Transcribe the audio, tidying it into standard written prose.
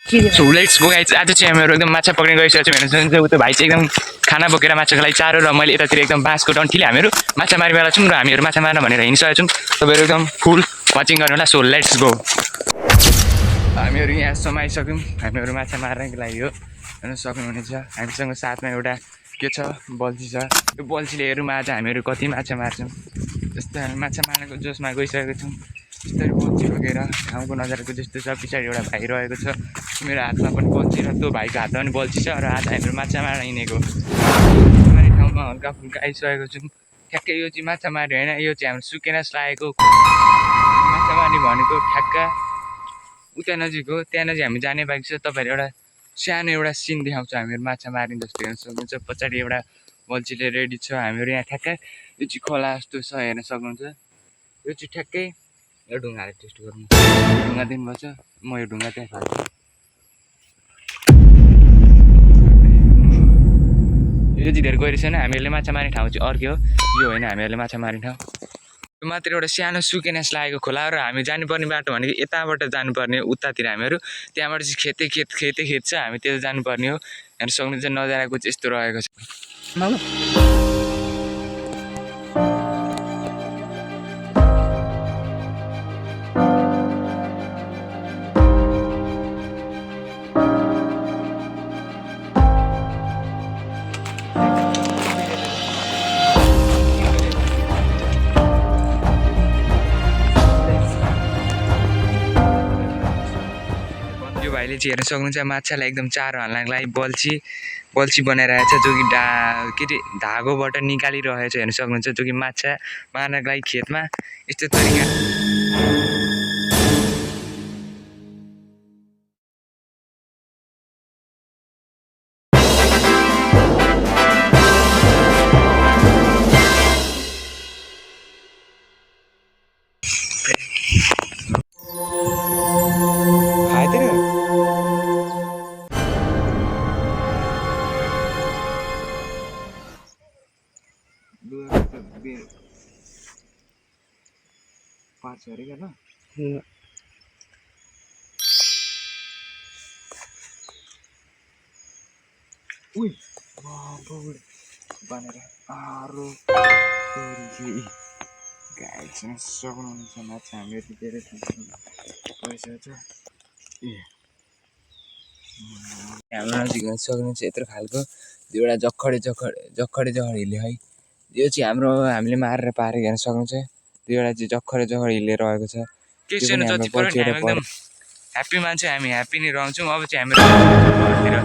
So let's go guys. आज चाहिँ हामीहरू एकदम माछा पक्रिन गइसकेको छौँ। हेर्नु उतो भाइ चाहिँ एकदम खाना बोकेर माछाको लागि चारो र मैले यतातिर एकदम बाँसको डन्ठीले हामीहरू माछा मारिवाला छौँ र हामीहरू माछा मार्न भनेर हिँडिसकेको छौँ। तपाईँहरू एकदम फुल वाचिङ गर्नु होला। So let's go. हामीहरू यहाँसम्म आइसक्यौँ। हामीहरू माछा मार्नको लागि हो, हेर्न सक्नुहुनेछ। हामीसँग साथमा एउटा के छ, बल्छी छ। यो बल्छीले हेरौँ आज हामीहरू कति माछा मार्छौँ। जस्तो हामी माछा मार्नको जोसमा गइसकेको छौँ। यस्तरी बल्छी बोकेर ठाउँको नजाराको जस्तो छ। पछाडि एउटा भाइ रहेको छ, मेरो हातमा पनि बल्छी र त्यो भाइको हातमा पनि बल्छी छ। र आज हामीहरू माछा मार्न हिँडेको माने ठाउँमा हल्का फुल्का आइसकेको छौँ। ठ्याक्कै यो चाहिँ माछा मार्ने होइन, यो चाहिँ हाम्रो सुकेनास लागेको माछा मार्ने भनेको ठ्याक्क उता नजिक हो। त्यहाँ नजिक हामी जाने बाइक छ। तपाईँहरू एउटा सानो एउटा सिन देखाउँछ हामीहरू माछा मार्ने जस्तो हेर्न सक्नुहुन्छ। पछाडि एउटा बल्छीले रेडी छ। हामीहरू यहाँ ठ्याक्कै यो चाहिँ खोला जस्तो छ, हेर्न सक्नुहुन्छ। यो चाहिँ ठ्याक्कै यो ढुङ्गाले टेस्ट गर्नु, ढुङ्गा दिनुपर्छ। म यो ढुङ्गा त्यहाँ फाल्छु। यो चाहिँ धेरै गइरहेको छैन। हामीहरूले माछा मार्ने ठाउँ चाहिँ अर्कै हो, यो होइन हामीहरूले माछा मार्ने ठाउँ। यो मात्र एउटा सानो सुकेनास लागेको खोला र हामी जानुपर्ने बाटो भनेको यताबाट जानुपर्ने हो, उतातिर हामीहरू। त्यहाँबाट चाहिँ खेतै खेत छ, हामी त्यता जानुपर्ने हो। हेर्न सक्नुहुन्छ नजाराको चाहिँ यस्तो रहेको छ। यो भाइले चाहिँ हेर्न सक्नुहुन्छ माछालाई एकदम चारो हाल्नको लागि बल्छी बनाइरहेको छ, जो कि के अरे धागोबाट निकालिरहेको छ। हेर्न सक्नुहुन्छ जो कि माछा मार्नको लागि खेतमा यस्तो तरिका। सक्नुहुन्छ माछा हामीहरू धेरै भइसकेको छ। हाम्रो नजिक हेर्न सक्नुहुन्छ यत्रो खालको एउटा जखडे हिले है। यो चाहिँ हामीले मारेर पारेको हेर्न सक्नुहुन्छ। त्यो एउटा चाहिँ जखडे हिले रहेको छ। ह्याप्पी मान्छे हामी ह्याप्पी नै रहन्छौँ। अब चाहिँ हाम्रो घरतिर